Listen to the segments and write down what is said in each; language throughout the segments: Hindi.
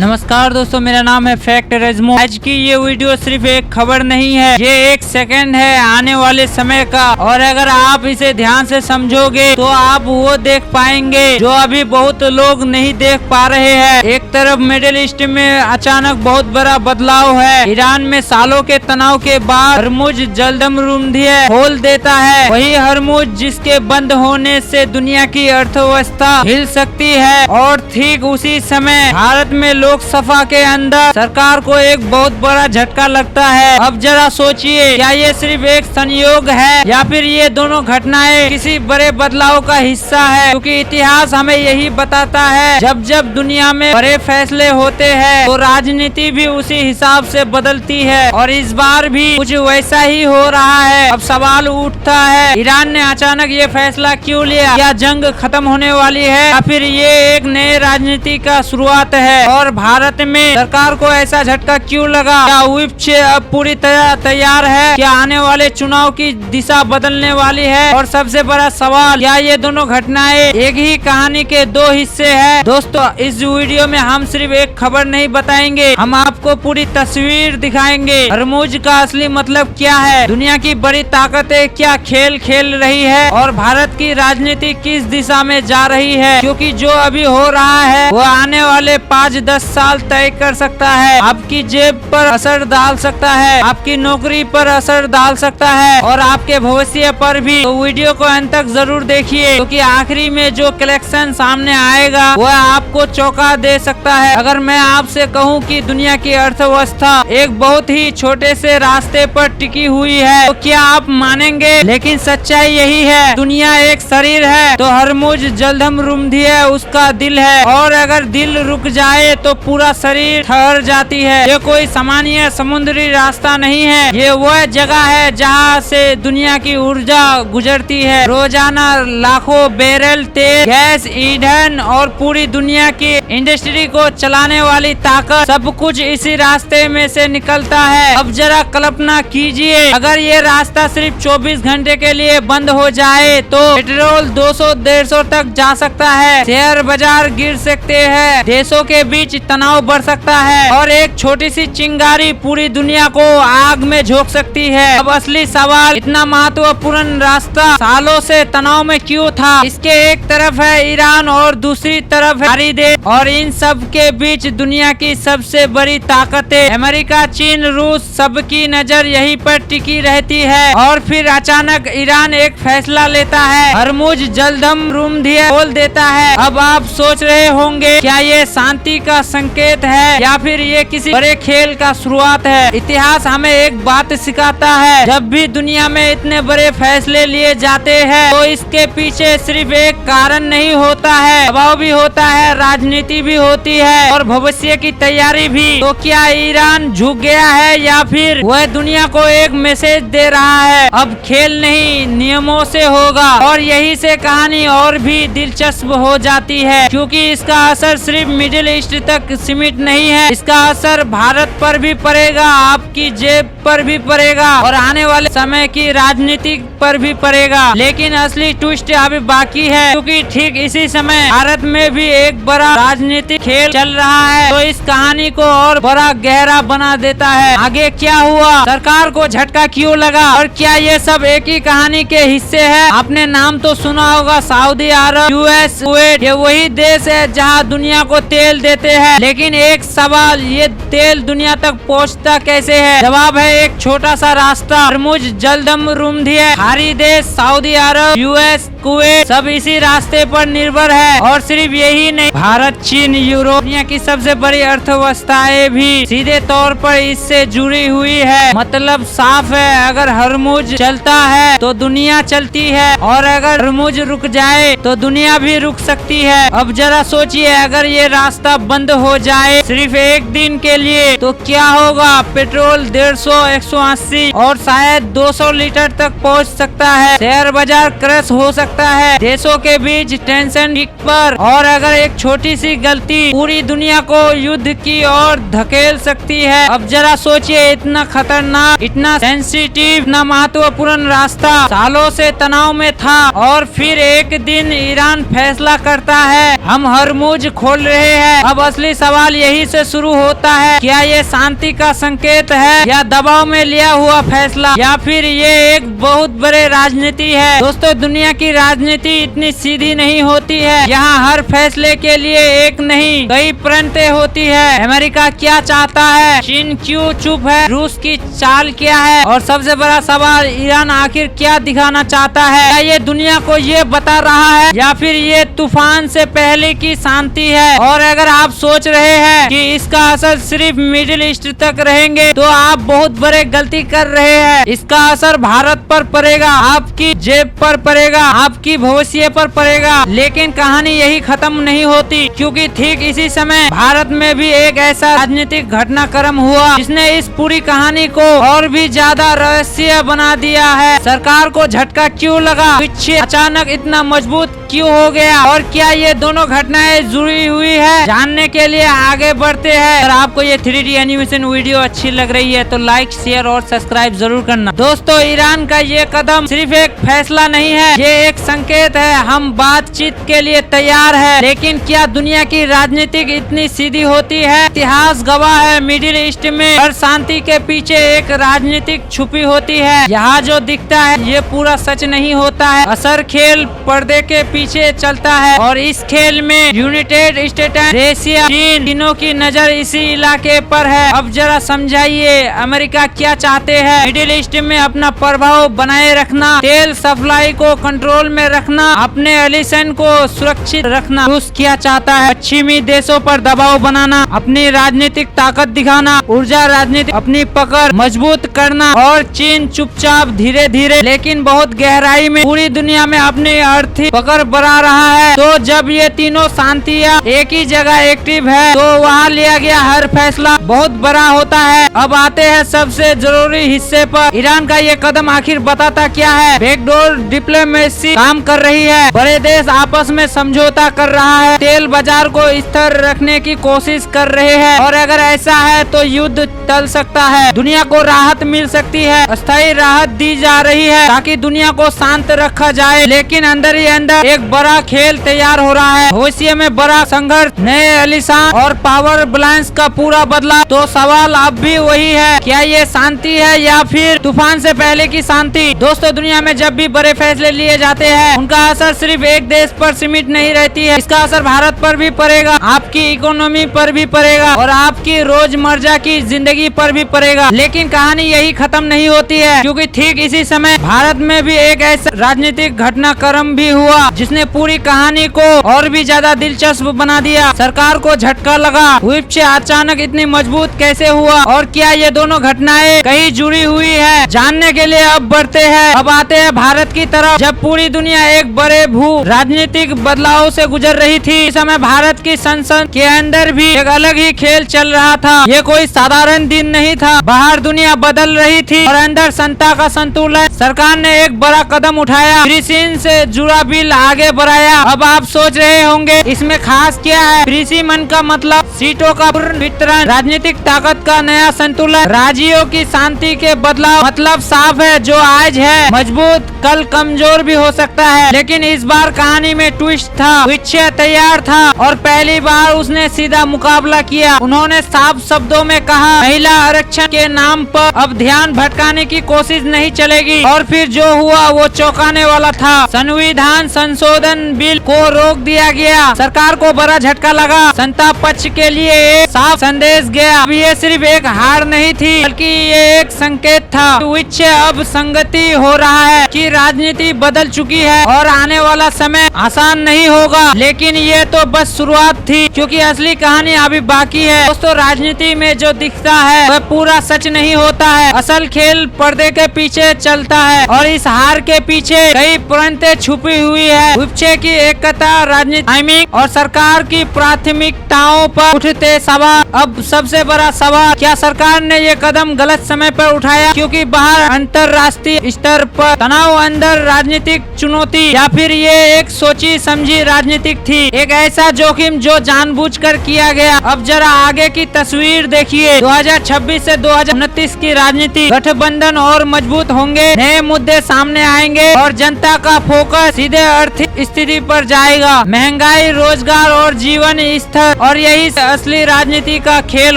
नमस्कार दोस्तों, मेरा नाम है फैक्ट रेजमो। आज की ये वीडियो सिर्फ एक खबर नहीं है, ये एक सेकंड है आने वाले समय का। और अगर आप इसे ध्यान से समझोगे तो आप वो देख पाएंगे जो अभी बहुत लोग नहीं देख पा रहे हैं। एक तरफ मिडिल ईस्ट में अचानक बहुत बड़ा बदलाव है। ईरान में सालों के तनाव के बाद हरमुज जलदमरुमधिया खोल देता है। वही हरमुज जिसके बंद होने से दुनिया की अर्थव्यवस्था हिल सकती है। और ठीक उसी समय भारत में लोकसभा के अंदर सरकार को एक बहुत बड़ा झटका लगता है। अब जरा सोचिए, क्या ये सिर्फ एक संयोग है या फिर ये दोनों घटनाएं किसी बड़े बदलाव का हिस्सा है? क्योंकि इतिहास हमें यही बताता है, जब जब दुनिया में बड़े फैसले होते हैं तो राजनीति भी उसी हिसाब से बदलती है। और इस बार भी कुछ वैसा ही हो रहा है। अब सवाल उठता है, ईरान ने अचानक ये फैसला क्यों लिया? क्या जंग खत्म होने वाली है या फिर ये एक नए राजनीति का शुरुआत है? और भारत में सरकार को ऐसा झटका क्यों लगा? क्या व्हिप अब पूरी तरह तैयार है? क्या आने वाले चुनाव की दिशा बदलने वाली है? और सबसे बड़ा सवाल, क्या ये दोनों घटनाएं एक ही कहानी के दो हिस्से हैं? दोस्तों, इस वीडियो में हम सिर्फ एक खबर नहीं बताएंगे, हम आपको पूरी तस्वीर दिखाएंगे। हरमुज का असली मतलब क्या है? दुनिया की बड़ी ताकतें क्या खेल खेल रही है? और भारत की राजनीति किस दिशा में जा रही है? क्योंकि जो अभी हो रहा है वो आने वाले 5-10 साल तय कर सकता है। आपकी जेब पर असर डाल सकता है, आपकी नौकरी पर असर डाल सकता है और आपके भविष्य पर भी। तो वीडियो को अंत तक जरूर देखिए, क्योंकि आखिरी में जो कलेक्शन सामने आएगा वह आपको चौंका दे सकता है। अगर मैं आपसे कहूं कि दुनिया की अर्थव्यवस्था एक बहुत ही छोटे से रास्ते पर टिकी हुई है, तो क्या आप मानेंगे? लेकिन सच्चाई यही है, दुनिया एक शरीर है तो हरमुज जलदमरुमधिया उसका दिल है। और अगर दिल रुक जाए तो पूरा शरीर ठहर जाती है। ये कोई सामान्य समुद्री रास्ता नहीं है, ये वह जगह है जहाँ से दुनिया की ऊर्जा गुजरती है। रोजाना लाखों बैरल तेल, गैस, ईंधन और पूरी दुनिया की इंडस्ट्री को चलाने वाली ताकत, सब कुछ इसी रास्ते में से निकलता है। अब जरा कल्पना कीजिए, अगर ये रास्ता सिर्फ 24 घंटे के लिए बंद हो जाए तो पेट्रोल 200-150 तक जा सकता है, शेयर बाजार गिर सकते हैं, देशों के बीच तनाव बढ़ सकता है और एक छोटी सी चिंगारी पूरी दुनिया को आग में झोंक सकती है। अब असली सवाल, इतना महत्वपूर्ण रास्ता सालों से तनाव में क्यों था? इसके एक तरफ है ईरान और दूसरी तरफ है सारी देश, और इन सब के बीच दुनिया की सबसे बड़ी ताकतें अमेरिका, चीन, रूस, सबकी नजर यहीं पर टिकी रहती है। और फिर अचानक ईरान एक फैसला लेता है, हरमुज जलदमरुमधिया खोल देता है। अब आप सोच रहे होंगे, क्या ये शांति का संकेत है या फिर ये किसी बड़े खेल का शुरुआत है? इतिहास हमें एक बात सिखाता है, जब भी दुनिया में इतने बड़े फैसले लिए जाते हैं तो इसके पीछे सिर्फ एक कारण नहीं होता है, दबाव भी होता है, राजनीति भी होती है और भविष्य की तैयारी भी। तो क्या ईरान झुक गया है या फिर वह दुनिया को एक मैसेज दे रहा है, अब खेल नहीं नियमों से होगा? और यही से कहानी और भी दिलचस्प हो जाती है, क्योंकि इसका असर सिर्फ मिडिल ईस्ट तक सीमित नहीं है, इसका असर भारत पर भी पड़ेगा, आपकी जेब पर भी पड़ेगा और आने वाले समय की राजनीति पर भी पड़ेगा। लेकिन असली ट्विस्ट अभी बाकी है, क्योंकि ठीक इसी समय भारत में भी एक बड़ा राजनीतिक खेल चल रहा है, तो इस कहानी को और बड़ा गहरा बना देता है। आगे क्या हुआ, सरकार को झटका क्यों लगा और क्या ये सब एक ही कहानी के हिस्से है? आपने नाम तो सुना होगा, सऊदी अरब, यूएस, कुवैत, ये वही देश है जहाँ दुनिया को तेल देते हैं। लेकिन एक सवाल, ये तेल दुनिया तक पहुंचता कैसे है? जवाब है एक छोटा सा रास्ता, हरमुज जलदमरुमधिया। सारी देश, सऊदी अरब, यूएस, कुवैत, सब इसी रास्ते पर निर्भर है। और सिर्फ यही नहीं, भारत, चीन, यूरोप, दुनिया की सबसे बड़ी अर्थव्यवस्थाएं भी सीधे तौर पर इससे जुड़ी हुई है। मतलब साफ है, अगर हरमुज चलता है तो दुनिया चलती है और अगर हरमुज रुक जाए तो दुनिया भी रुक सकती है। अब जरा सोचिए, अगर ये रास्ता बंद हो जाए सिर्फ एक दिन के लिए तो क्या होगा? पेट्रोल 150, 180 और शायद 200 लीटर तक पहुंच सकता है, शेयर बाजार क्रैश हो सकता सकता है देशों के बीच टेंशन पीक पर, और अगर एक छोटी सी गलती पूरी दुनिया को युद्ध की ओर धकेल सकती है। अब जरा सोचिए, इतना खतरनाक, इतना सेंसिटिव, इतना महत्वपूर्ण रास्ता सालों से तनाव में था, और फिर एक दिन ईरान फैसला करता है हम हरमुज खोल रहे हैं। अब असली सवाल यही से शुरू होता है, क्या ये शांति का संकेत है या दबाव में लिया हुआ फैसला, या फिर ये एक बहुत बड़े राजनीति है। दोस्तों, दुनिया की राजनीति इतनी सीधी नहीं होती है। यहाँ हर फैसले के लिए एक नहीं कई प्रणतें होती है। अमेरिका क्या चाहता है, चीन क्यों चुप है, रूस की चाल क्या है, और सबसे बड़ा सवाल, ईरान आखिर क्या दिखाना चाहता है। क्या ये दुनिया को ये बता रहा है या फिर ये तूफान से पहले की शांति है। और अगर आप सोच रहे हैं कि इसका असर सिर्फ मिडिल ईस्ट तक रहेंगे तो आप बहुत बड़े गलती कर रहे हैं। इसका असर भारत पर पड़ेगा, आपकी जेब पर पड़ेगा, आपकी भविष्य पर पड़ेगा। लेकिन कहानी यही खत्म नहीं होती, क्योंकि ठीक इसी समय भारत में भी एक ऐसा राजनीतिक घटनाक्रम हुआ जिसने इस पूरी कहानी को और भी ज्यादा रहस्य बना दिया है। सरकार को झटका क्यों लगा, पीछे अचानक इतना मजबूत क्यों हो गया, और क्या ये दोनों घटनाएं जुड़ी हुई है, जानने के लिए आगे बढ़ते हैं। अगर आपको ये 3D एनिमेशन वीडियो अच्छी लग रही है तो लाइक, शेयर और सब्सक्राइब जरूर करना। दोस्तों, ईरान का ये कदम सिर्फ एक फैसला नहीं है, ये एक संकेत है, हम बातचीत के लिए तैयार है। लेकिन क्या दुनिया की राजनीति इतनी सीधी होती है। इतिहास गवाह है, मिडिल ईस्ट में हर शांति के पीछे एक राजनीतिक छुपी होती है। यहाँ जो दिखता है ये पूरा सच नहीं होता है, असल खेल पर्दे के पीछे चलता है। और इस खेल में यूनाइटेड स्टेट, रशिया, चीन, तीनों की नजर इसी इलाके पर है। अब जरा समझाइए, अमेरिका क्या चाहते हैं, मिडिल ईस्ट में अपना प्रभाव बनाए रखना, तेल सप्लाई को कंट्रोल में रखना, अपने एलिशन को सुरक्षित रखना। रूस क्या चाहता है, पश्चिमी देशों पर दबाव बनाना, अपनी राजनीतिक ताकत दिखाना, ऊर्जा राजनीति अपनी पकड़ मजबूत करना, और चीन चुपचाप धीरे धीरे लेकिन बहुत गहराई में पूरी दुनिया में अपनी आर्थिक पकड़ बढ़ा रहा है। तो जब ये तीनों शांतियाँ एक ही जगह एक्टिव है तो वहाँ लिया गया हर फैसला बहुत बड़ा होता है। अब आते हैं सबसे जरूरी हिस्से पर, ईरान का ये कदम आखिर बताता क्या है। बैकडोर डिप्लोमेसी काम कर रही है, बड़े देश आपस में समझौता कर रहा है, तेल बाजार को स्थिर रखने की कोशिश कर रहे हैं, और अगर ऐसा है तो युद्ध टल सकता है, दुनिया को राहत मिल सकती है, अस्थायी राहत दी जा रही है ताकि दुनिया को शांत रखा जाए। लेकिन अंदर ही अंदर एक बड़ा खेल तैयार हो रहा है, भविष्य में बड़ा संघर्ष, नए एलिशान और पावर बैलेंस का पूरा बदलाव। तो सवाल अब भी वही है, क्या ये शांति है या फिर तूफान से पहले की शांति। दोस्तों, दुनिया में जब भी बड़े फैसले लिए जाते हैं उनका असर सिर्फ एक देश पर सीमित नहीं रहती है, इसका असर भारत पर भी पड़ेगा, आपकी इकोनॉमी पर भी पड़ेगा, और आपकी रोजमर्रा की जिंदगी पर भी पड़ेगा। लेकिन कहानी यही खत्म नहीं होती है, क्योंकि ठीक इसी समय भारत में भी एक ऐसा राजनीतिक घटनाक्रम भी हुआ जिसने पूरी कहानी को और भी ज्यादा दिलचस्प बना दिया। सरकार को झटका लगा, व्हिप से अचानक इतनी मजबूत कैसे हुआ, और क्या ये दोनों घटनाएं कहीं जुड़ी हुई है, जानने के लिए अब बढ़ते हैं। अब आते हैं भारत की तरफ। जब पूरी दुनिया एक बड़े भू राजनीतिक बदलाव से गुजर रही थी, इस समय भारत की संसद के अंदर भी एक अलग ही खेल चल रहा था। ये कोई साधारण दिन नहीं था, बाहर दुनिया बदल रही थी और अंदर संता का संतुलन। सरकार ने एक बड़ा कदम उठाया, कृषि से जुड़ा बिल आगे बढ़ाया। अब आप सोच रहे होंगे इसमें खास क्या है। कृषि मन का मतलब सीटों का वितरण, राजनीतिक ताकत का नया संतुलन, राज्यों की शांति के बदलाव। मतलब साफ है, जो आज है मजबूत कल कमजोर भी हो सकता है। लेकिन इस बार कहानी में ट्विस्ट था, विच्छे तैयार था और पहली बार उसने सीधा मुकाबला किया। उन्होंने साफ शब्दों में कहा, महिला आरक्षण के नाम पर अब ध्यान भटकाने की कोशिश नहीं चलेगी। और फिर जो हुआ वो चौंकाने वाला था, संविधान संशोधन बिल को रोक दिया गया। सरकार को बड़ा झटका लगा, जनता पक्ष के लिए एक साफ संदेश गया। अब ये सिर्फ एक हार नहीं थी, बल्कि ये एक संकेत था, विच्छे अब संगति हो रहा है कि राजनीति बदल चुकी है और आने वाला समय आसान नहीं होगा। लेकिन ये तो बस शुरुआत थी, क्योंकि असली कहानी अभी बाकी है। दोस्तों, राजनीति में जो दिखता है वह पूरा सच नहीं होता है, असल खेल पर्दे के पीछे चलता है, और इस हार के पीछे कई प्रणतें छुपी हुई है। है। विपक्ष की एकता, राजनीतिक टाइमिंग और सरकार की प्राथमिकताओं पर उठते सवाल। अब सबसे बड़ा सवाल, क्या सरकार ने ये कदम गलत समय पर उठाया क्योंकि बाहर अंतर्राष्ट्रीय स्तर पर तनाव, अंदर राजनीतिक चुनौती, या फिर ये एक सोची समझी राजनीतिक थी, एक ऐसा जोखिम जो जानबूझकर किया गया। अब जरा आगे की तस्वीर देखिए। 2026 से 2029 की राजनीति, गठबंधन और मजबूत होंगे, नए मुद्दे सामने आएंगे और जनता का फोकस सीधे आर्थिक स्थिति पर जाएगा। महंगाई, रोजगार और जीवन स्तर, और यही असली राजनीति का खेल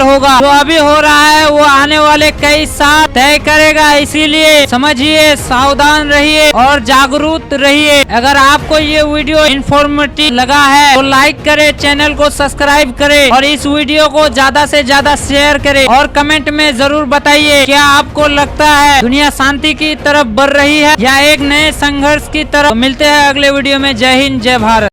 होगा। जो अभी हो रहा है वो आने वाले कई साल तय करेगा। इसीलिए समझिए, सावधान रहिए और जागरूक रहिए। अगर आपको ये वीडियो इंफॉर्मेटिव लगा है तो लाइक करें, चैनल को सब्सक्राइब करें और इस वीडियो को ज्यादा से ज्यादा शेयर करें और कमेंट में जरूर बताइए, क्या आपको लगता है दुनिया शांति की तरफ बढ़ रही है या एक नए संघर्ष की तरफ। मिलते हैं अगले वीडियो में। जय हिंद, जय भारत।